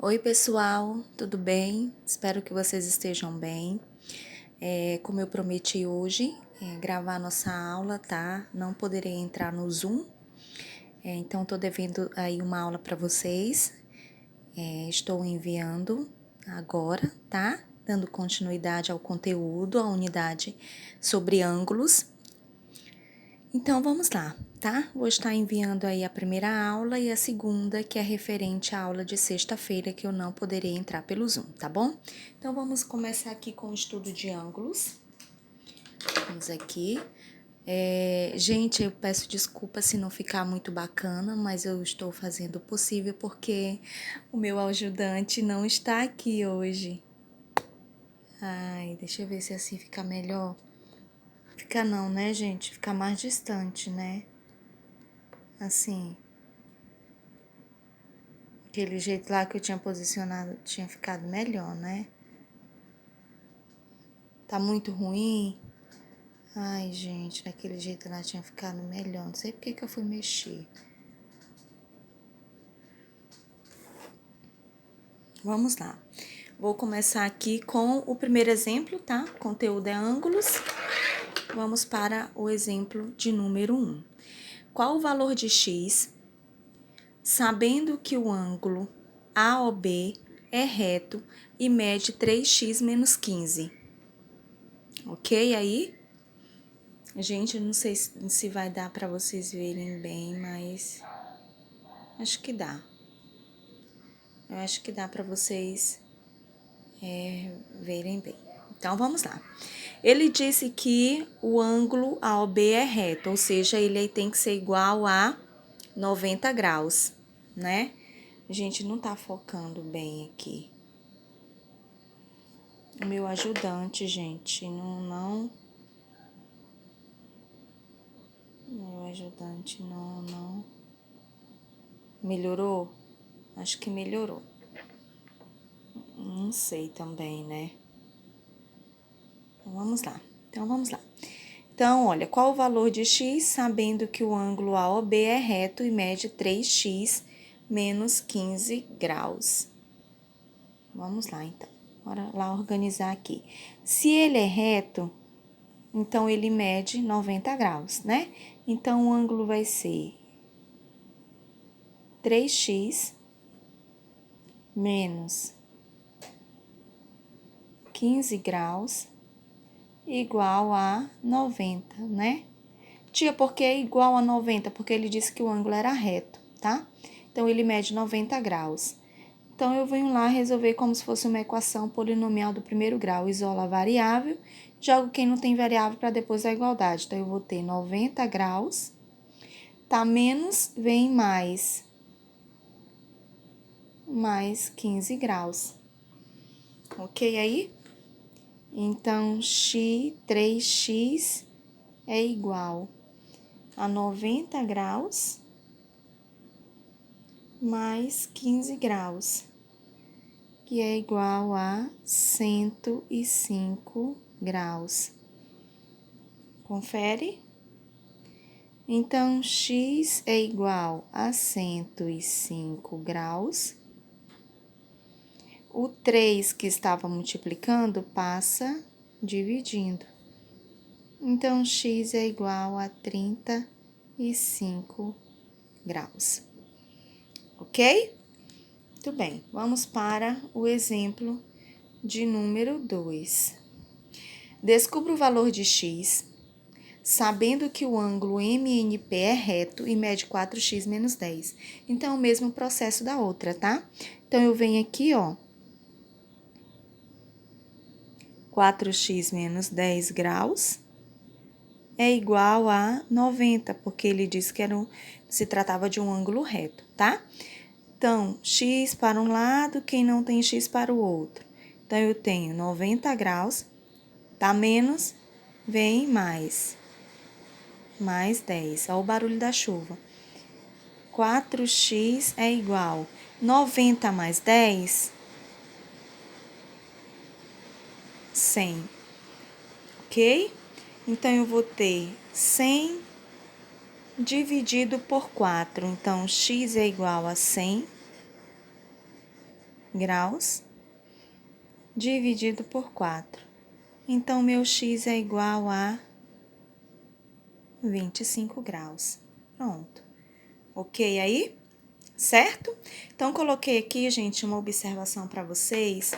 Oi, pessoal, tudo bem? Espero que vocês estejam bem. Como eu prometi hoje, gravar nossa aula, tá? Não poderei entrar no Zoom, então tô devendo aí uma aula para vocês. Estou enviando agora, tá? Dando continuidade ao conteúdo, à unidade sobre ângulos. Então, vamos lá, tá? Vou estar enviando aí a primeira aula e a segunda, que é referente à aula de sexta-feira, que eu não poderei entrar pelo Zoom, tá bom? Então, vamos começar aqui com o estudo de ângulos. Vamos aqui. Gente, eu peço desculpa se não ficar muito bacana, mas eu estou fazendo o possível porque o meu ajudante não está aqui hoje. Ai, deixa eu ver se assim fica melhor. Fica não, né, gente? Fica mais distante, né? Assim, aquele jeito lá que eu tinha posicionado tinha ficado melhor, né? Tá muito ruim. Ai, gente, daquele jeito lá tinha ficado melhor. Não sei porque que eu fui mexer. Vamos lá. Vou começar aqui com o primeiro exemplo, tá? Conteúdo é ângulos. Vamos para o exemplo de número 1. Qual o valor de x, sabendo que o ângulo AOB é reto e mede 3x menos 15? Ok aí? Gente, eu não sei se vai dar para vocês verem bem, mas acho que dá. Eu acho que dá para vocês verem bem. Então, vamos lá. Ele disse que o ângulo AOB é reto, ou seja, ele aí tem que ser igual a 90 graus, né? A gente não tá focando bem aqui. O meu ajudante, gente, não... Meu ajudante não... Melhorou? Acho que melhorou. Não sei também, né? Então, vamos lá. Então, olha, qual o valor de x, sabendo que o ângulo AOB é reto e mede 3x menos 15 graus? Vamos lá, então. Bora lá organizar aqui. Se ele é reto, então ele mede 90 graus, né? Então, o ângulo vai ser 3x menos 15 graus igual a 90, né? Tia, por que é igual a 90? Porque ele disse que o ângulo era reto, tá? Então, ele mede 90 graus. Então, eu venho lá resolver como se fosse uma equação polinomial do primeiro grau. Isola a variável, jogo quem não tem variável para depois da igualdade. Então, eu vou ter 90 graus, tá? Menos, vem mais 15 graus. Ok aí? Então, 3x é igual a 90 graus mais 15 graus, que é igual a 105 graus. Confere? Então, x é igual a 105 graus. O 3 que estava multiplicando passa dividindo. Então, x é igual a 35 graus. Ok? Muito bem, vamos para o exemplo de número 2. Descubra o valor de x, sabendo que o ângulo MNP é reto e mede 4x menos 10. Então, é o mesmo processo da outra, tá? Então, eu venho aqui, ó, 4x menos 10 graus é igual a 90, porque ele disse que se tratava de um ângulo reto, tá? Então, x para um lado, quem não tem x para o outro. Então, eu tenho 90 graus, tá? Menos, vem mais 10. Olha o barulho da chuva. 4x é igual 90 mais 10, 100, ok? Então, eu vou ter 100 dividido por 4. Então, x é igual a 100 graus dividido por 4. Então, meu x é igual a 25 graus. Pronto. Ok aí? Certo? Então, coloquei aqui, gente, uma observação para vocês.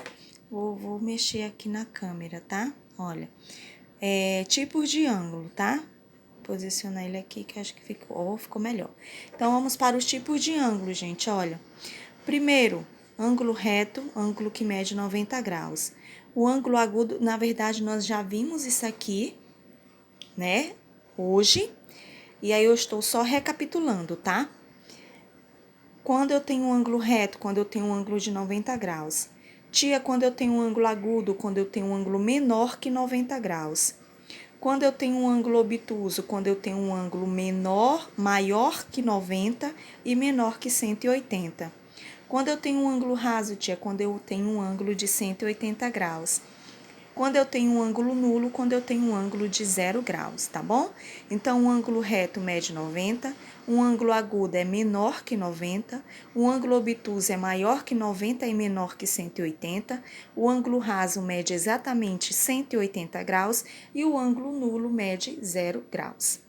Vou mexer aqui na câmera, tá? Olha, tipos de ângulo, tá? Posicionar ele aqui, que acho que ficou melhor. Então, vamos para os tipos de ângulo, gente, olha. Primeiro, ângulo reto, ângulo que mede 90 graus. O ângulo agudo, na verdade, nós já vimos isso aqui, né, hoje. E aí, eu estou só recapitulando, tá? Quando eu tenho um ângulo reto, quando eu tenho um ângulo de 90 graus. Tia, quando eu tenho um ângulo agudo, quando eu tenho um ângulo menor que 90 graus. Quando eu tenho um ângulo obtuso, quando eu tenho um ângulo maior que 90 e menor que 180. Quando eu tenho um ângulo raso, tia, quando eu tenho um ângulo de 180 graus. Quando eu tenho um ângulo nulo, quando eu tenho um ângulo de 0 graus, tá bom? Então, um ângulo reto mede 90, um ângulo agudo é menor que 90, o ângulo obtuso é maior que 90 e menor que 180, o ângulo raso mede exatamente 180 graus e o ângulo nulo mede 0 graus,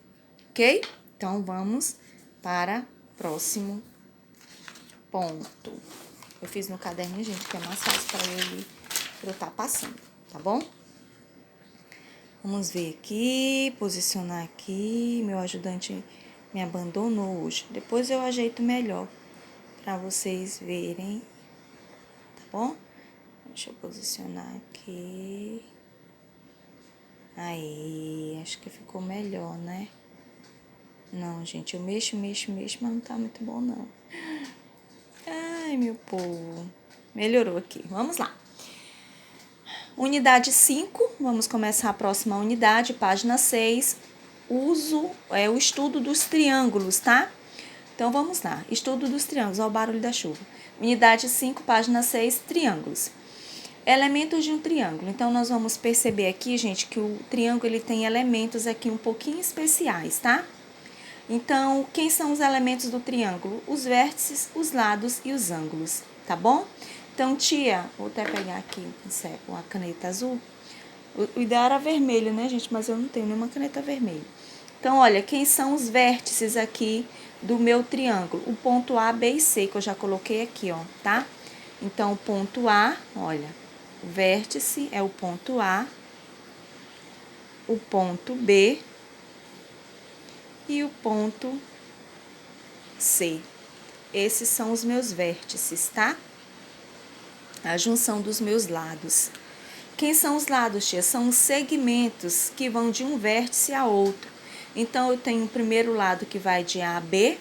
ok? Então, vamos para o próximo ponto. Eu fiz no caderninho, gente, que é mais fácil para eu estar passando, tá bom? Vamos ver aqui, posicionar aqui. Meu ajudante me abandonou hoje. Depois eu ajeito melhor para vocês verem, tá bom? Deixa eu posicionar aqui. Aí, acho que ficou melhor, né? Não, gente, eu mexo, mas não tá muito bom, não. Ai, meu povo. Melhorou aqui. Vamos lá. Unidade 5, vamos começar a próxima unidade, página 6. O estudo dos triângulos, tá? Então, vamos lá. Estudo dos triângulos, olha o barulho da chuva. Unidade 5, página 6, triângulos. Elementos de um triângulo. Então, nós vamos perceber aqui, gente, que o triângulo ele tem elementos aqui um pouquinho especiais, tá? Então, quem são os elementos do triângulo? Os vértices, os lados e os ângulos, tá bom? Então, tia, vou até pegar aqui um pincel com a caneta azul. O ideal era vermelho, né, gente? Mas eu não tenho nenhuma caneta vermelha. Então, olha, quem são os vértices aqui do meu triângulo? O ponto A, B e C, que eu já coloquei aqui, ó, tá? Então, o ponto A, olha, o vértice é o ponto A, o ponto B e o ponto C. Esses são os meus vértices, tá? A junção dos meus lados. Quem são os lados, tia? São os segmentos que vão de um vértice a outro. Então, eu tenho o primeiro lado que vai de A a B,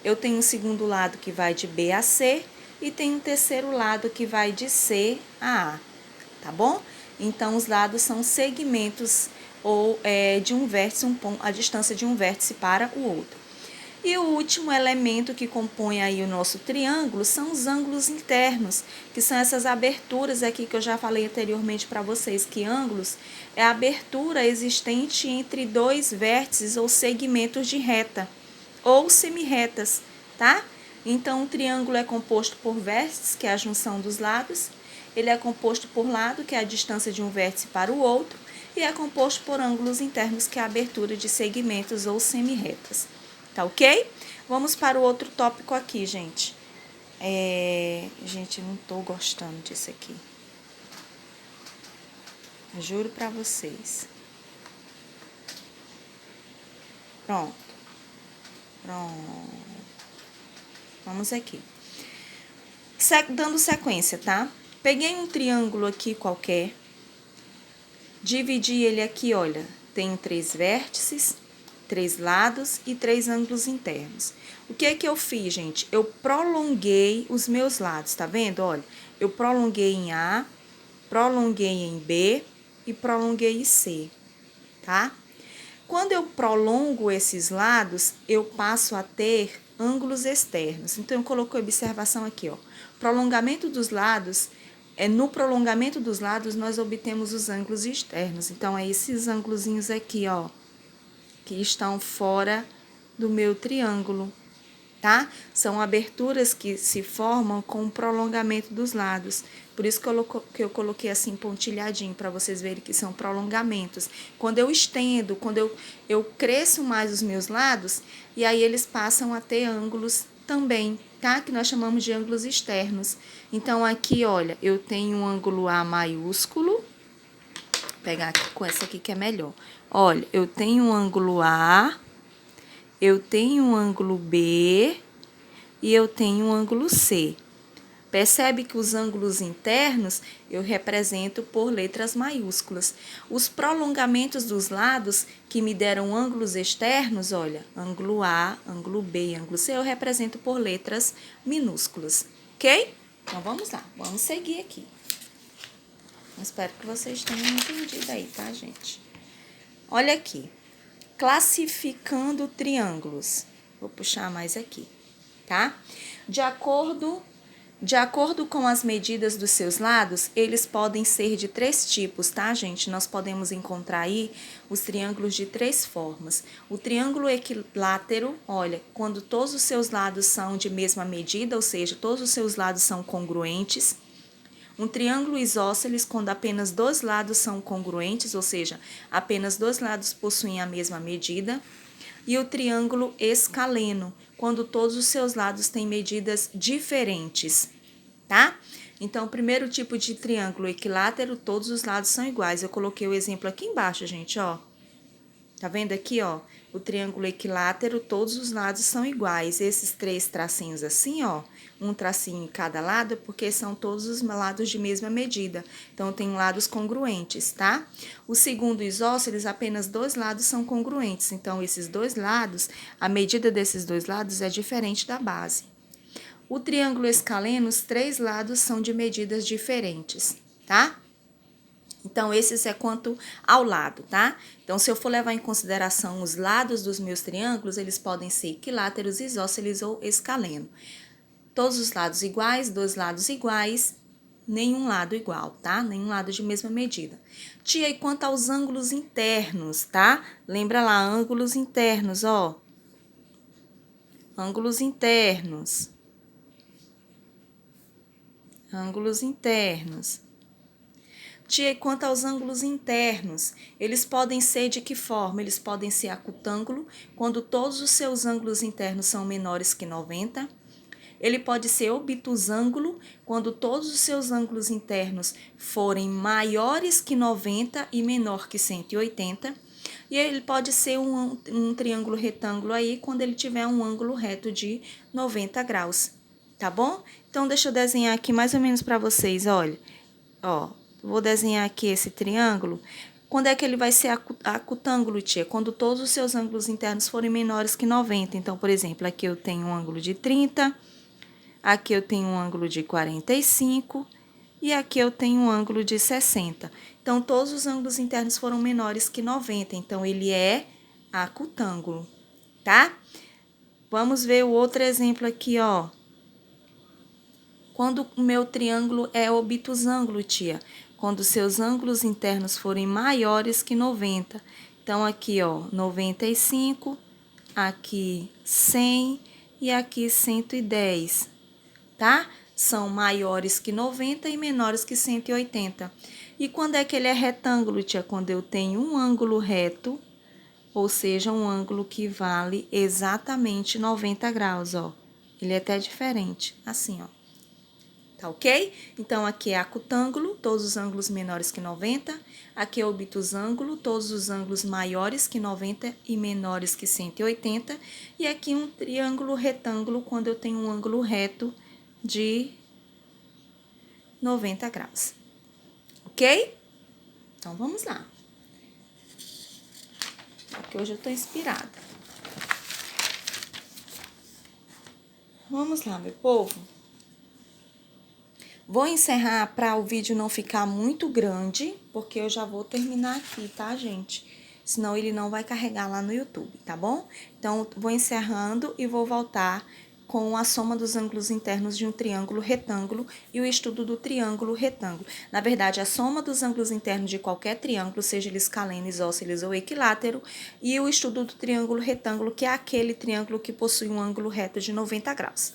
eu tenho o segundo lado que vai de B a C e tenho o terceiro lado que vai de C a A, tá bom? Então, os lados são segmentos ou de um vértice, a distância de um vértice para o outro. E o último elemento que compõe aí o nosso triângulo são os ângulos internos, que são essas aberturas aqui que eu já falei anteriormente para vocês, que ângulos é a abertura existente entre dois vértices ou segmentos de reta, ou semirretas, tá? Então, o triângulo é composto por vértices, que é a junção dos lados, ele é composto por lado, que é a distância de um vértice para o outro, e é composto por ângulos internos, que é a abertura de segmentos ou semirretas. Tá ok? Vamos para o outro tópico aqui, gente. Gente, não tô gostando disso aqui. Juro pra vocês. Pronto. Vamos aqui. Dando sequência, tá? Peguei um triângulo aqui qualquer. Dividi ele aqui, olha. Tem 3 vértices, 3 lados e 3 ângulos internos. O que é que eu fiz, gente? Eu prolonguei os meus lados, tá vendo? Olha, eu prolonguei em A, prolonguei em B e prolonguei em C, tá? Quando eu prolongo esses lados, eu passo a ter ângulos externos. Então, eu coloquei observação aqui, ó. Prolongamento dos lados, no prolongamento dos lados, nós obtemos os ângulos externos. Então, é esses ângulozinhos aqui, ó, que estão fora do meu triângulo, tá? São aberturas que se formam com o prolongamento dos lados. Por isso que eu coloquei assim pontilhadinho, para vocês verem que são prolongamentos. Quando eu estendo, quando eu cresço mais os meus lados, e aí eles passam a ter ângulos também, tá? Que nós chamamos de ângulos externos. Então, aqui, olha, eu tenho um ângulo A maiúsculo. Vou pegar aqui com essa aqui que é melhor. Olha, eu tenho um ângulo A, eu tenho um ângulo B e eu tenho um ângulo C. Percebe que os ângulos internos eu represento por letras maiúsculas. Os prolongamentos dos lados que me deram ângulos externos, olha, ângulo A, ângulo B e ângulo C, eu represento por letras minúsculas, ok? Então, vamos lá, vamos seguir aqui. Espero que vocês tenham entendido aí, tá, gente? Olha aqui, classificando triângulos. Vou puxar mais aqui, tá? De acordo com as medidas dos seus lados, eles podem ser de 3 tipos, tá, gente? Nós podemos encontrar aí os triângulos de 3 formas. O triângulo equilátero, olha, quando todos os seus lados são de mesma medida, ou seja, todos os seus lados são congruentes. Um triângulo isósceles, quando apenas 2 lados são congruentes, ou seja, apenas 2 lados possuem a mesma medida. E o triângulo escaleno, quando todos os seus lados têm medidas diferentes, tá? Então, o primeiro tipo de triângulo equilátero, todos os lados são iguais. Eu coloquei o exemplo aqui embaixo, gente, ó. Tá vendo aqui, ó? O triângulo equilátero, todos os lados são iguais. Esses 3 tracinhos assim, ó, um tracinho em cada lado, porque são todos os lados de mesma medida. Então, tem lados congruentes, tá? O segundo isósceles, apenas 2 lados são congruentes. Então, esses 2 lados, a medida desses 2 lados é diferente da base. O triângulo escaleno, os 3 lados são de medidas diferentes, tá? Então, esses é quanto ao lado, tá? Então, se eu for levar em consideração os lados dos meus triângulos, eles podem ser equiláteros, isósceles ou escaleno. Todos os lados iguais, 2 lados iguais, nenhum lado igual, tá? Nenhum lado de mesma medida. Tia, e quanto aos ângulos internos, tá? Lembra lá, ângulos internos, ó. Ângulos internos. Ângulos internos. Tia, e quanto aos ângulos internos, eles podem ser de que forma? Eles podem ser acutângulo, quando todos os seus ângulos internos são menores que 90. Ele pode ser obtusângulo, quando todos os seus ângulos internos forem maiores que 90 e menor que 180. E ele pode ser um triângulo retângulo aí, quando ele tiver um ângulo reto de 90 graus, tá bom? Então, deixa eu desenhar aqui mais ou menos para vocês, olha. Ó, vou desenhar aqui esse triângulo. Quando é que ele vai ser acutângulo, tia? Quando todos os seus ângulos internos forem menores que 90. Então, por exemplo, aqui eu tenho um ângulo de 30, aqui eu tenho um ângulo de 45 e aqui eu tenho um ângulo de 60. Então, todos os ângulos internos foram menores que 90. Então, ele é acutângulo, tá? Vamos ver o outro exemplo aqui, ó. Quando o meu triângulo é obtusângulo, tia? Quando seus ângulos internos forem maiores que 90. Então, aqui, ó, 95, aqui 100 e aqui 110, tá? São maiores que 90 e menores que 180. E quando é que ele é retângulo, tia? Quando eu tenho um ângulo reto, ou seja, um ângulo que vale exatamente 90 graus, ó. Ele é até diferente, assim, ó. Tá ok? Então, aqui é acutângulo, todos os ângulos menores que 90. Aqui é obtusângulo, todos os ângulos maiores que 90 e menores que 180. E aqui um triângulo retângulo, quando eu tenho um ângulo reto de 90 graus. Ok? Então, vamos lá. Porque hoje eu tô inspirada. Vamos lá, meu povo. Vou encerrar para o vídeo não ficar muito grande, porque eu já vou terminar aqui, tá, gente? Senão ele não vai carregar lá no YouTube, tá bom? Então, vou encerrando e vou voltar com a soma dos ângulos internos de um triângulo retângulo e o estudo do triângulo retângulo. Na verdade, a soma dos ângulos internos de qualquer triângulo, seja ele escaleno, isósceles ou equilátero, e o estudo do triângulo retângulo, que é aquele triângulo que possui um ângulo reto de 90 graus.